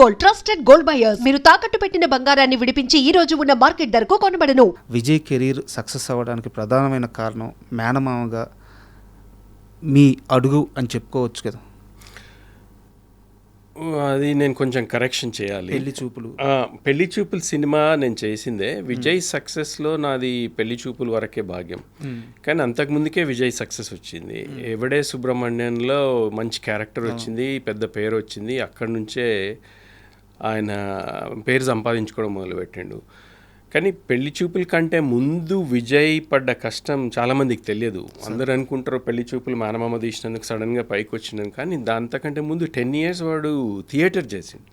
Gold, trusted gold buyers. మీరు తాకట్టు పెట్టిన బంగారాన్ని విడిపించి ఈ రోజు ఉన్న మార్కెట్ ధరకు కొనబడను. విజయ్ కెరీర్ సక్సెస్ అవ్వడానికి ప్రధానమైన కారణం మేనమామగా మీ అడుగు అని చెప్పుకోవచ్చు కదా. అది నేను కొంచెం కరెక్షన్ చేయాలి. పెళ్లి చూపులు సినిమా నేను చేసిందే. విజయ్ సక్సెస్లో నాది పెళ్లి చూపుల వరకే భాగ్యం. కానీ అంతకుముందుకే విజయ్ సక్సెస్ వచ్చింది. ఎవడే సుబ్రహ్మణ్యంలో మంచి క్యారెక్టర్ వచ్చింది, పెద్ద పేరు వచ్చింది. అక్కడి నుంచే ఆయన పేరు సంపాదించుకోవడం మొదలుపెట్టిండు. కానీ పెళ్లి చూపుల కంటే ముందు విజయ్ పడ్డ కష్టం చాలామందికి తెలియదు. అందరూ అనుకుంటారు పెళ్లి చూపులు మేనమామ తీసినందుకు సడన్గా పైకి వచ్చినాను. కానీ దాంతకంటే ముందు 10 years వాడు థియేటర్ చేసిండు.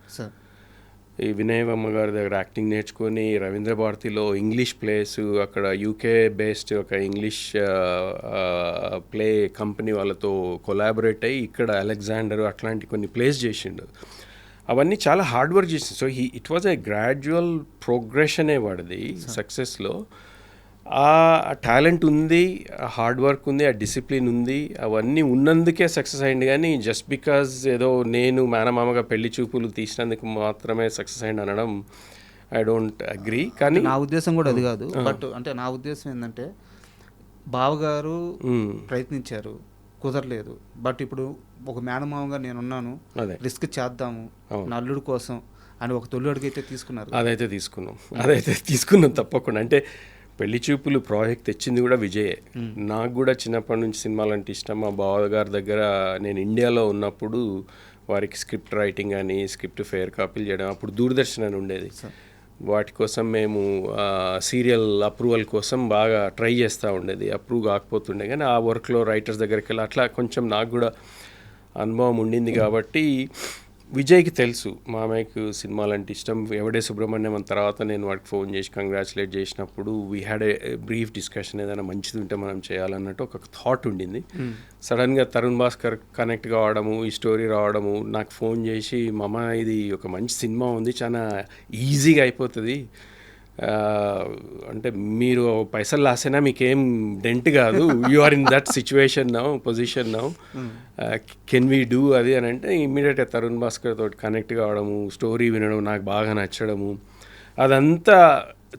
ఈ వినయవమ్మ గారి దగ్గర యాక్టింగ్ నేర్చుకొని రవీంద్ర భారతిలో ఇంగ్లీష్ ప్లేస్, అక్కడ యూకే బేస్డ్ ఒక ఇంగ్లీష్ ప్లే కంపెనీ వాళ్ళతో కొలాబరేట్ అయ్యి ఇక్కడ అలెగ్జాండర్ అట్లాంటి కొన్ని ప్లేస్ చేసిండు. అవన్నీ చాలా హార్డ్ వర్క్ చేసింది. So it was a gradual ప్రోగ్రెషనే వాడిది సక్సెస్లో. ఆ టాలెంట్ ఉంది, ఆ హార్డ్ వర్క్ ఉంది, ఆ డిసిప్లిన్ ఉంది. అవన్నీ ఉన్నందుకే సక్సెస్ అయింది. కానీ జస్ట్ బికాజ్ ఏదో నేను మేనమామగా పెళ్లి చూపులు తీసినందుకు మాత్రమే సక్సెస్ అయింది అనడం ఐ డోంట్ అగ్రీ. కానీ నా ఉద్దేశం కూడా అది కాదు. బట్ అంటే నా ఉద్దేశం ఏంటంటే బావగారు ప్రయత్నించారు, కుదరలేదు. బట్ ఇప్పుడు ఒక మేనమామగా నేనున్నాను, రిస్క్ చేద్దాము నా అల్లుడు కోసం అని ఒక తొలి అడుగు అయితే తీసుకున్నారు. అదైతే తీసుకున్నాం తప్పకుండా. అంటే పెళ్లి చూపులు ప్రాజెక్ట్ తెచ్చింది కూడా విజయే. నాకు కూడా చిన్నప్పటి నుంచి సినిమాలు అంటే ఇష్టం. మా బావగారి దగ్గర నేను ఇండియాలో ఉన్నప్పుడు వారికి స్క్రిప్ట్ రైటింగ్ అని, స్క్రిప్ట్ ఫేర్ కాపీలు చేయడం, అప్పుడు దూరదర్శన్ అని ఉండేది. వాటి కోసం మేము సీరియల్ అప్రూవల్ కోసం బాగా ట్రై చేస్తూ ఉండేది. అప్రూవ్ కాకపోతుండే కానీ ఆ వర్క్లో రైటర్స్ దగ్గరికి వెళ్ళి అట్లా కొంచెం నాకు కూడా అనుభవం ఉండింది. కాబట్టి విజయ్కి తెలుసు మామయ్యకు సినిమాలు అంటే ఇష్టం. ఎవడే సుబ్రహ్మణ్యం అని తర్వాత నేను వాడికి ఫోన్ చేసి కంగ్రాచులేట్ చేసినప్పుడు we had a brief discussion, ఏదైనా మంచిది ఉంటే మనం చేయాలన్నట్టు ఒక థాట్ ఉండింది. సడన్గా తరుణ్ భాస్కర్ కనెక్ట్ కావడము, ఈ స్టోరీ రావడము, నాకు ఫోన్ చేసి మామ ఇది ఒక మంచి సినిమా ఉంది, చాలా ఈజీగా అయిపోతుంది, అంటే మీరు పైసలు లాసైనా మీకేం డెంట్ కాదు, you are in that situation now, position now, can we do అది అని అంటే ఇమ్మీడియట్గా తరుణ్ భాస్కర్ తోటి కనెక్ట్ కావడము, స్టోరీ వినడం, నాకు బాగా నచ్చడము, అదంతా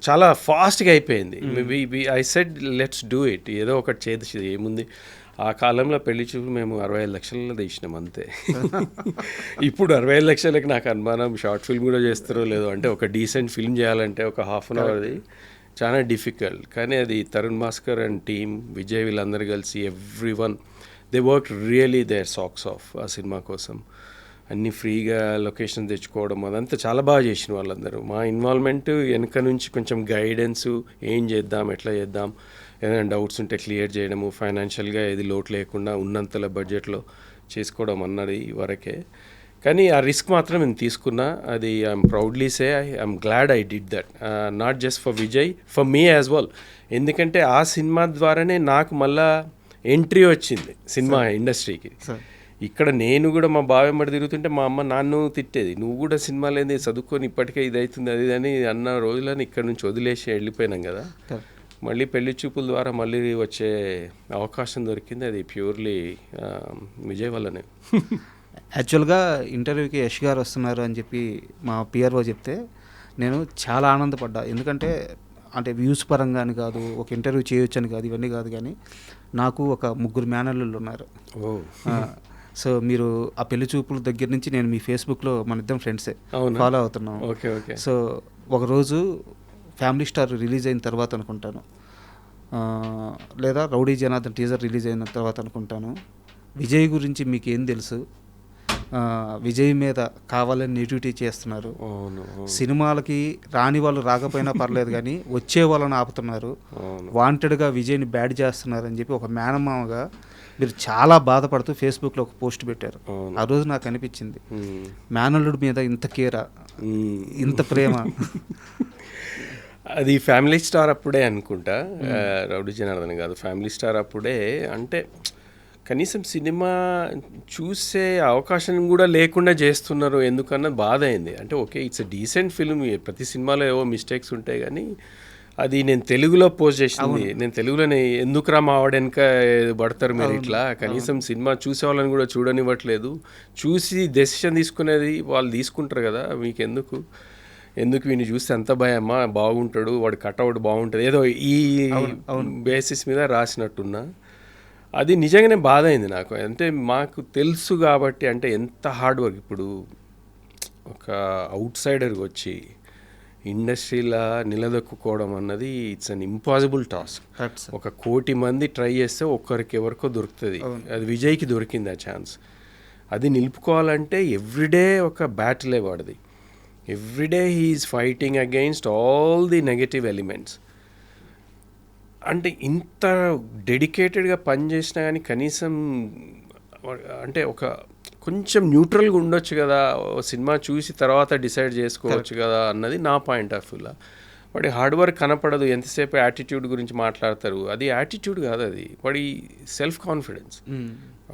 చాలా ఫాస్ట్గా అయిపోయింది. I said let's do it, ఏదో ఒకటి చేసి ఏముంది. ఆ కాలంలో పెళ్లి చూపు మేము 65 లక్షలలో తీసినాం అంతే. ఇప్పుడు 65 లక్షలకి నాకు అనుమానం షార్ట్ ఫిల్మ్ కూడా చేస్తారో లేదో. అంటే ఒక డీసెంట్ ఫిల్మ్ చేయాలంటే ఒక ½ an hourది చాలా డిఫికల్ట్. కానీ అది తరుణ్ భాస్కర్ అండ్ టీమ్, విజయ్ వీళ్ళందరూ కలిసి everyone they work really their socks off ఆ సినిమా కోసం. అన్నీ ఫ్రీగా లొకేషన్ తెచ్చుకోవడం అదంతా చాలా బాగా చేసిన వాళ్ళందరూ. మా ఇన్వాల్వ్మెంట్ వెనక నుంచి కొంచెం గైడెన్సు, ఏం చేద్దాం, ఎట్లా చేద్దాం, ఏదైనా డౌట్స్ ఉంటే క్లియర్ చేయడము, ఫైనాన్షియల్గా ఏది లోటు లేకుండా ఉన్నంతలో బడ్జెట్లో చేసుకోవడం అన్నది వరకే. కానీ ఆ రిస్క్ మాత్రం నేను తీసుకున్నా. అది I'm proudly say I'm glad I did that, not just for Vijay, for me as well. ఎందుకంటే ఆ సినిమా ద్వారానే నాకు మళ్ళా ఎంట్రీ వచ్చింది సినిమా ఇండస్ట్రీకి. ఇక్కడ నేను కూడా మా బావెంబడి తిరుగుతుంటే మా అమ్మ నాన్ను తిట్టేది, నువ్వు కూడా సినిమాలు ఏంది చదువుకొని ఇప్పటికే ఇది అవుతుంది అది అని అన్న రోజులని ఇక్కడ నుంచి వదిలేసి వెళ్ళిపోయినాం కదా. మళ్ళీ పెళ్లి చూపుల ద్వారా మళ్ళీ వచ్చే అవకాశం దొరికింది. అది ప్యూర్లీ విజయ్ వల్లనే. యాక్చువల్గా ఇంటర్వ్యూకి యష్ గారు వస్తున్నారు అని చెప్పి మా పిఆర్ఓ చెప్తే నేను చాలా ఆనందపడ్డా. ఎందుకంటే అంటే వ్యూస్ పరంగా అని కాదు, ఒక ఇంటర్వ్యూ చేయొచ్చు అని కాదు, ఇవన్నీ కాదు. కానీ నాకు ఒక 3 మేనల్లుళ్ళు ఉన్నారు. సో మీరు ఆ పెళ్లి చూపుల దగ్గర నుంచి నేను మీ ఫేస్బుక్లో మన ఇద్దరం ఫ్రెండ్సే ఫాలో అవుతున్నాం. సో ఒకరోజు ఫ్యామిలీ స్టార్ రిలీజ్ అయిన తర్వాత అనుకుంటాను, లేదా రౌడీ జనార్దన్ టీజర్ రిలీజ్ అయిన తర్వాత అనుకుంటాను, విజయ్ గురించి మీకు ఏం తెలుసు, విజయ్ మీద కావాలని నెగిటివిటీ చేస్తున్నారు, సినిమాలకి రాని వాళ్ళు రాకపోయినా పర్లేదు కానీ వచ్చే వాళ్ళని ఆపుతున్నారు, వాంటెడ్గా విజయ్ని బ్యాడ్ చేస్తున్నారు అని చెప్పి ఒక మేనమామగా మీరు చాలా బాధపడుతూ ఫేస్బుక్లో ఒక పోస్ట్ పెట్టారు. ఆ రోజు నాకు అనిపించింది, మేనల్లుడి మీద ఇంత కేరా, ఇంత ప్రేమ. అది ఫ్యామిలీ స్టార్ అప్పుడే అనుకుంటా, రౌడీ జనార్దన్ కాదు, ఫ్యామిలీ స్టార్ అప్పుడే. అంటే కనీసం సినిమా చూసే అవకాశం కూడా లేకుండా చేస్తున్నారు ఎందుకన్నా బాధ అయింది. అంటే okay, it's a decent film, ప్రతి సినిమాలో ఏవో మిస్టేక్స్ ఉంటాయి కానీ అది నేను తెలుగులో పోస్ట్ చేసింది. నేను తెలుగులోనే ఎందుకురా మా ఆవిడ వెనక పడతారు మీరు ఇట్లా, కనీసం సినిమా చూసే వాళ్ళని కూడా చూడనివ్వట్లేదు, చూసి డెసిషన్ తీసుకునేది వాళ్ళు తీసుకుంటారు కదా, మీకు ఎందుకు వీని చూస్తే అంత భయమ్మా, బాగుంటాడు వాడు కట్అవుట్ బాగుంటుంది, ఏదో ఈ బేసిస్ మీద రాసినట్టున్నా. అది నిజంగానే బాధ అయింది నాకు. అంటే మాకు తెలుసు కాబట్టి, అంటే ఎంత హార్డ్ వర్క్. ఇప్పుడు ఒక అవుట్ సైడర్కి వచ్చి ఇండస్ట్రీలో నిలదొక్కుకోవడం అన్నది ఇట్స్ అన్ ఇంపాసిబుల్ టాస్క్. 1 కోటి మంది ట్రై చేస్తే ఎవరికో దొరుకుతుంది. అది విజయ్కి దొరికింది ఆ ఛాన్స్. అది నిలుపుకోవాలంటే ఎవ్రీడే ఒక బ్యాటిలే వాడిది. Everyday he's fighting against all the negative elements. అంటే ఇంత డెడికేటెడ్గా పనిచేసినా కానీ కనీసం అంటే కొంచెం న్యూట్రల్గా ఉండొచ్చు కదా, సినిమా చూసి తర్వాత డిసైడ్ చేసుకోవచ్చు కదా అన్నది నా పాయింట్ ఆఫ్ వ్యూలో. వాడి హార్డ్ వర్క్ కనపడదు, ఎంతసేపు యాటిట్యూడ్ గురించి మాట్లాడతారు. అది యాటిట్యూడ్ కాదు, అది వాడి సెల్ఫ్ కాన్ఫిడెన్స్,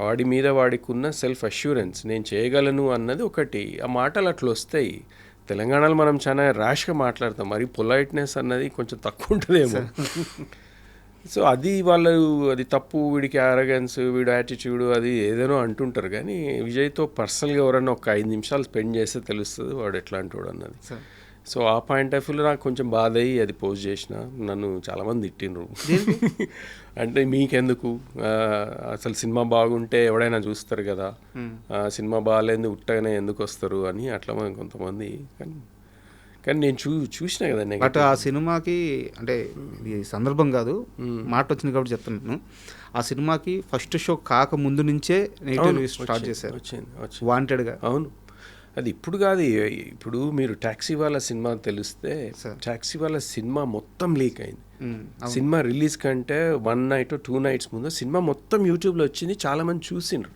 వాడి మీద వాడికి ఉన్న సెల్ఫ్ అష్యూరెన్స్, నేను చేయగలను అన్నది ఒకటి. ఆ మాటలు అట్లా వస్తాయి. తెలంగాణలో మనం చాలా ర్యాష్గా మాట్లాడతాం, మరి పొలైట్నెస్ అన్నది కొంచెం తక్కువ ఉంటుందేమో. సో అది అది తప్పు, వీడికి అరగెన్స్, వీడు యాటిట్యూడ్ అది ఏదేనో అంటుంటారు. కానీ విజయ్తో పర్సనల్గా ఎవరన్నా ఒక 5 నిమిషాలు స్పెండ్ చేస్తే తెలుస్తుంది వాడు ఎట్లాంటి వాడు అన్నది. సో ఆ పాయింట్ ఆఫ్ వ్యూలో నాకు కొంచెం బాధ అయ్యి అది పోస్ట్ చేసిన. నన్ను చాలామంది తిట్టిండ్రు, అంటే మీకెందుకు, అసలు సినిమా బాగుంటే ఎవడైనా చూస్తారు కదా, సినిమా బాగాలేదు ఉట్టగానే ఎందుకు వస్తారు అని అట్లా కొంతమంది. కానీ నేను చూసినా కదా. బట్ ఆ సినిమాకి, అంటే ఇది సందర్భం కాదు, మాట వచ్చింది కాబట్టి చెప్తున్నాను, ఆ సినిమాకి ఫస్ట్ షో కాక ముందు నుంచే నెగిటివ్ స్టార్ట్ చేశారు, వాంటెడ్గా. అవును, అది ఇప్పుడు కాదు. ఇప్పుడు మీరు టాక్సీ వాళ్ళ సినిమా తెలిస్తే, టాక్సీ వాళ్ళ సినిమా మొత్తం లీక్ అయింది. సినిమా రిలీజ్ కంటే 1 నైట్ 2 నైట్స్ ముందు సినిమా మొత్తం యూట్యూబ్లో వచ్చింది, చాలామంది చూసిండ్రు.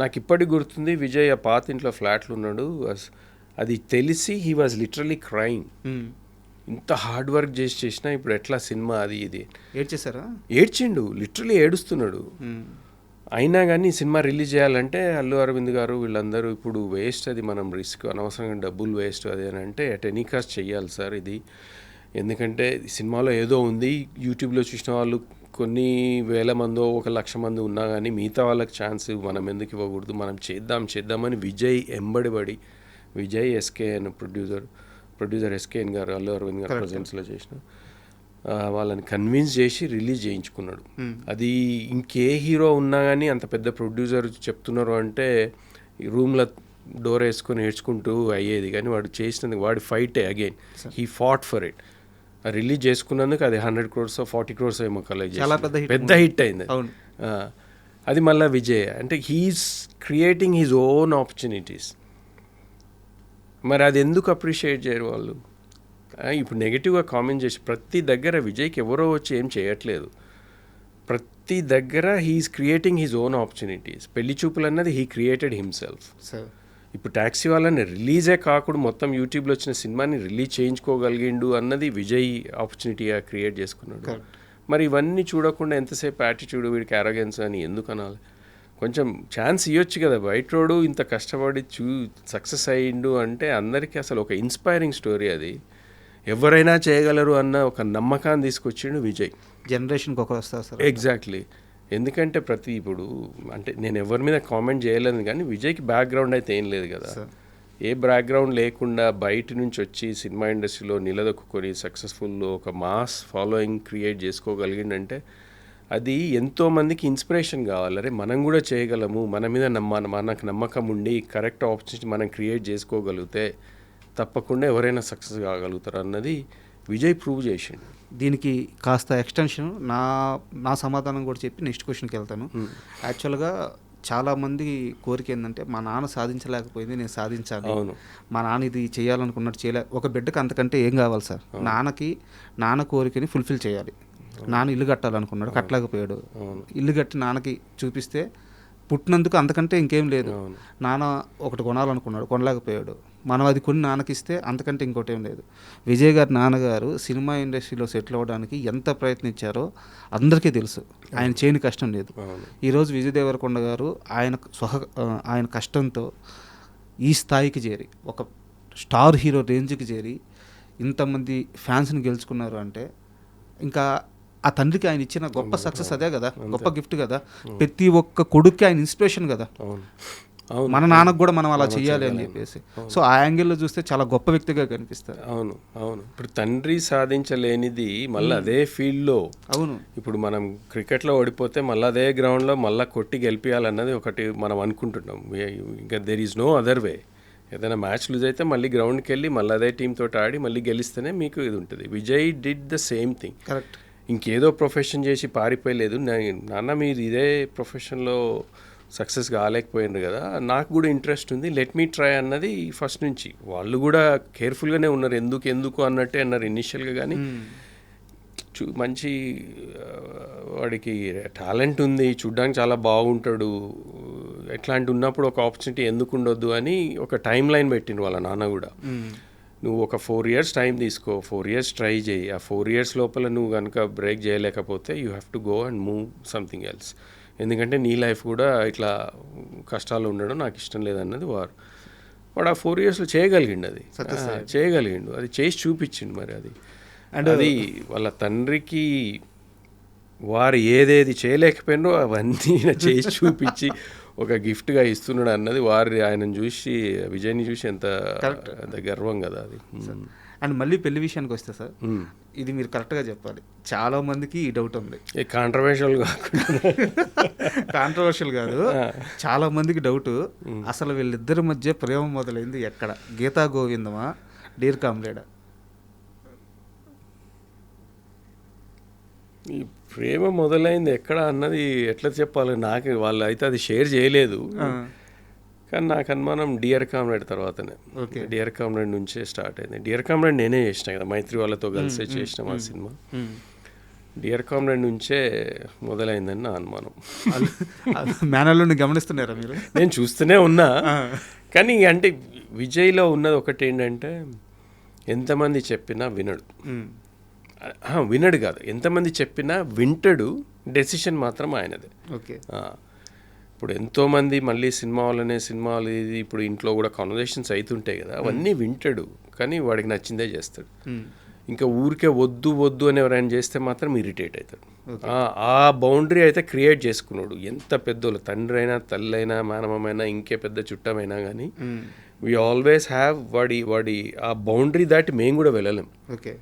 నాకు ఇప్పటికి గుర్తుంది, విజయ్ ఆ పాత ఇంట్లో ఫ్లాట్లు ఉన్నాడు, అది తెలిసి హీ వాజ్ లిటరలీ క్రైయింగ్. ఇంత హార్డ్ వర్క్ చేసినా ఇప్పుడు ఎట్లా సినిమా అది ఇది ఏడ్చేసారా? ఏడ్చిండు, లిటరలీ ఏడుస్తున్నాడు. అయినా కానీ సినిమా రిలీజ్ చేయాలంటే అల్లు అరవింద్ గారు వీళ్ళందరూ ఇప్పుడు వేస్ట్, అది మనం రిస్క్, అనవసరంగా డబ్బులు వేస్ట్ అది అని అంటే అట్ ఎనీ కాస్ట్ చెయ్యాలి సార్ ఇది, ఎందుకంటే సినిమాలో ఏదో ఉంది, యూట్యూబ్లో చూసిన వాళ్ళు కొన్ని వేల మందో 1,00,000 మంది ఉన్నా కానీ మిగతా వాళ్ళకి ఛాన్స్ మనం ఎందుకు ఇవ్వకూడదు, మనం చేద్దామని విజయ్ ఎంబడిబడి, Vijay SKN producer SKN garu Allu Arvind గారు ప్రజెన్స్లో చేసిన వాళ్ళని కన్విన్స్ చేసి రిలీజ్ చేయించుకున్నాడు. అది ఇంకే హీరో ఉన్నా కానీ అంత పెద్ద ప్రొడ్యూసర్ చెప్తున్నారు అంటే రూమ్లో డోర్ వేసుకొని ఏడ్చుకుంటూ అయ్యేది. కానీ వాడు చేసినందుకు వాడి ఫైటే again he fought for it. Release చేసుకున్నందుకు అది 100 crores 40 crores ఏమో కలెక్ట్ చేసి పెద్ద హిట్ అయింది. అది మళ్ళీ విజయ్, అంటే he's creating his own opportunities. మరి అది ఎందుకు అప్రిషియేట్ చేయరు వాళ్ళు? ఇప్పుడు నెగిటివ్గా కామెంట్ చేసి ప్రతి దగ్గర విజయ్కి ఎవరో వచ్చి ఏం చేయట్లేదు, ప్రతి దగ్గర he's creating his own opportunities. పెళ్లి చూపులు అన్నది హీ క్రియేటెడ్ హిమ్సెల్ఫ్. ఇప్పుడు ట్యాక్సీ వాళ్ళని రిలీజే కాకుండా మొత్తం యూట్యూబ్లో వచ్చిన సినిమాని రిలీజ్ చేయించుకోగలిగిండు అన్నది విజయ్ ఆపర్చునిటీగా క్రియేట్ చేసుకున్నాడు. మరి ఇవన్నీ చూడకుండా ఎంతసేపు యాటిట్యూడ్, వీడికి అరగెన్స్ అని ఎందుకు అనాలి? కొంచెం ఛాన్స్ ఇవ్వచ్చు కదా. బయట రోడు ఇంత కష్టపడి సక్సెస్ అయ్యిండు అంటే అందరికీ అసలు ఒక ఇన్స్పైరింగ్ స్టోరీ. అది ఎవరైనా చేయగలరు అన్న ఒక నమ్మకాన్ని తీసుకొచ్చిండు విజయ్. జనరేషన్కి ఒకరు వస్తారు సార్. ఎగ్జాక్ట్లీ. ఎందుకంటే ఇప్పుడు అంటే నేను ఎవరి మీద కామెంట్ చేయలేదు, కానీ విజయ్కి బ్యాక్గ్రౌండ్ అయితే ఏం లేదు కదా. ఏ బ్యాక్గ్రౌండ్ లేకుండా బయట నుంచి వచ్చి సినిమా ఇండస్ట్రీలో నిలదొక్కుని సక్సెస్ఫుల్ ఒక మాస్ ఫాలోయింగ్ క్రియేట్ చేసుకోగలిగిందంటే అది ఎంతోమందికి ఇన్స్పిరేషన్ కావాలి. అరే మనం కూడా చేయగలము, మన మీద మనకు నమ్మకం ఉండి కరెక్ట్ ఆపర్చునిటీ మనం క్రియేట్ చేసుకోగలిగితే తప్పకుండా ఎవరైనా సక్సెస్ కాగలుగుతారు అన్నది విజయ్ ప్రూవ్ చేసిండు. దీనికి కాస్త ఎక్స్టెన్షన్ నా సమాధానం కూడా చెప్పి నెక్స్ట్ క్వశ్చన్కి వెళ్తాను. యాక్చువల్గా చాలామంది కోరిక ఏంటంటే మా నాన్న సాధించలేకపోయింది, నేను సాధించాలి, మా నాన్న ఇది చేయాలనుకున్నట్టు ఒక బిడ్డకు అంతకంటే ఏం కావాలి సార్? నాన్న కోరికని ఫుల్ఫిల్ చేయాలి. నాన్న ఇల్లు కట్టాలనుకున్నాడు, కట్టలేకపోయాడు. ఇల్లు కట్టి నాన్నకి చూపిస్తే పుట్టినందుకు అంతకంటే ఇంకేం లేదు. నాన్న ఒకటి కొనాలనుకున్నాడు, కొనలేకపోయాడు. మనం అది కొని నాన్నకిస్తే అంతకంటే ఇంకోటి ఏం లేదు. విజయ్ గారి నాన్నగారు సినిమా ఇండస్ట్రీలో సెటిల్ అవ్వడానికి ఎంత ప్రయత్నించారో అందరికీ తెలుసు. ఆయన చేయని కష్టం లేదు. ఈరోజు విజయ్ దేవరకొండ గారు ఆయన కష్టంతో ఈ స్థాయికి చేరి, ఒక స్టార్ హీరో రేంజ్కి చేరి ఇంతమంది ఫ్యాన్స్ని గెలుచుకున్నారు అంటే ఇంకా ఆ తండ్రికి ఆయన ఇచ్చిన గొప్ప సక్సెస్ అదే కదా, గొప్ప గిఫ్ట్ కదా. ప్రతి ఒక్క కొడుక్కి ఆయన ఇన్స్పిరేషన్ కదా. మన నాన్నకు కూడా మనం అలా చెయ్యాలి అని చెప్పేసి. సో ఆ యాంగిల్లో చూస్తే చాలా గొప్ప వ్యక్తిగా కనిపిస్తారు. అవును అవును. ఇప్పుడు తండ్రి సాధించలేనిది మళ్ళీ అదే ఫీల్డ్లో. అవును. ఇప్పుడు మనం క్రికెట్లో ఓడిపోతే మళ్ళీ అదే గ్రౌండ్లో మళ్ళీ కొట్టి గెలిపించాలన్నది ఒకటి మనం అనుకుంటున్నాం. ఇంకా there is no other way. ఏదైనా మ్యాచ్ లూజ్ అయితే మళ్ళీ గ్రౌండ్కి వెళ్ళి మళ్ళీ అదే టీమ్ తోటి ఆడి మళ్ళీ గెలిస్తేనే మీకు ఇది ఉంటుంది. Vijay did the same thing. Correct. ఇంకేదో ప్రొఫెషన్ చేసి పారిపోయలేదు. నాన్న మీరు ఇదే ప్రొఫెషన్లో సక్సెస్ కాలేకపోయిండ్రు కదా, నాకు కూడా ఇంట్రెస్ట్ ఉంది, లెట్ మీ ట్రై అన్నది ఫస్ట్ నుంచి. వాళ్ళు కూడా కేర్ఫుల్గానే ఉన్నారు, ఎందుకు అన్నట్టే అన్నారు ఇనిషియల్గా. కానీ మంచి వాడికి టాలెంట్ ఉంది, చూడ్డానికి చాలా బాగుంటాడు, ఎట్లాంటి ఉన్నప్పుడు ఒక ఆపర్చునిటీ ఎందుకు ఉండొద్దు అని ఒక టైం లైన్ పెట్టిండ్రు వాళ్ళ నాన్న కూడా. నువ్వు ఒక 4 years టైం తీసుకో, 4 years ట్రై చేయి, ఆ 4 years లోపల నువ్వు కనుక బ్రేక్ చేయలేకపోతే you have to go and move something else. ఎందుకంటే నీ లైఫ్ కూడా ఇట్లా కష్టాలు ఉండడం నాకు ఇష్టం లేదన్నది వాడు ఆ 4 yearsలో చేయగలిగిండు. అది చేయగలిగిండు, అది చేసి చూపించిండు. మరి అది అది వాళ్ళ తండ్రికి వారు ఏదేది చేయలేకపోయినో అవన్నీ చేసి చూపించి ఒక గిఫ్ట్గా ఇస్తున్నాడు అన్నది ఆయనను చూసి, విజయ్ని చూసి ఎంత గర్వం కదా అది. అండ్ మళ్ళీ పెళ్లి విషయానికి వస్తే సార్, ఇది మీరు కరెక్ట్గా చెప్పాలి. చాలా మందికి ఈ డౌట్ ఉంది. కాంట్రవర్షియల్ కాకుండా కాంట్రవర్షియల్ కాదు, చాలా మందికి డౌట్, అసలు వీళ్ళిద్దరి మధ్య ప్రేమ మొదలైంది ఎక్కడ? గీతా గోవిందమా, డియర్ కామ్రేడా? ఈ ప్రేమ మొదలైంది ఎక్కడ అన్నది ఎట్లా చెప్పాలి నాకు. వాళ్ళు అయితే అది షేర్ చేయలేదు, కానీ నాకు అనుమానం డియర్ కామ్రేడ్ తర్వాతనే. డియర్ కామ్రేడ్ నుంచే స్టార్ట్ అయింది. డియర్ కామ్రేడ్ నేనే చేసిన కదా, మైత్రి వాళ్ళతో కలిసే చేసినాం ఆ సినిమా. డియర్ కామ్రేడ్ నుంచే మొదలైందని నా అనుమానం. మేనల్ని గమనిస్తున్నారా మీరు? నేను చూస్తూనే ఉన్నా, కానీ అంటే విజయ్లో ఉన్నది ఒకటి ఏంటంటే ఎంతమంది చెప్పినా వినడు. వినడు కాదు, ఎంతమంది చెప్పినా వింటాడు, డెసిషన్ మాత్రం ఆయనదే. ఓకే. ఇప్పుడు ఎంతోమంది మళ్ళీ సినిమా వాళ్ళు ఇది ఇప్పుడు ఇంట్లో కూడా కాన్వర్జేషన్స్ అవుతుంటాయి కదా, అవన్నీ వింటాడు, కానీ వాడికి నచ్చిందే చేస్తాడు. ఇంకా ఊరికే వద్దు అని ఎవరైనా చేస్తే మాత్రం ఇరిటేట్ అవుతాడు. ఆ బౌండరీ అయితే క్రియేట్ చేసుకున్నాడు. ఎంత పెద్దోళ్ళు, తండ్రి అయినా తల్లి అయినా మేనమైనా ఇంకే పెద్ద చుట్టమైనా కానీ వీ ఆల్వేస్ హ్యావ్ వాడి ఆ బౌండరీ దాటి మేము కూడా వెళ్ళలేం. ఓకే.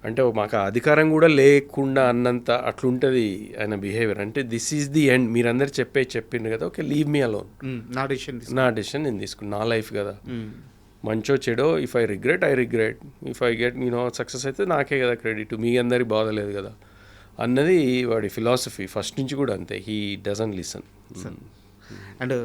అంటే మాకు అధికారం కూడా లేకుండా అన్నంత అట్లుంటుంది ఆయన బిహేవియర్. అంటే దిస్ ఈజ్ ది ఎండ్, మీరందరూ చెప్పిండ్రు కదా, ఓకే లీవ్ మీ అలోన్, నా డెసిషన్ నేను తీసుకున్నా, నా లైఫ్ కదా, మంచో చెడో, if I regret, if I get success అయితే నాకే కదా క్రెడిట్, మీ అందరికి బాధలేదు కదా అన్నది వాడి ఫిలాసఫీ ఫస్ట్ నుంచి కూడా అంతే. He doesn't listen. అండ్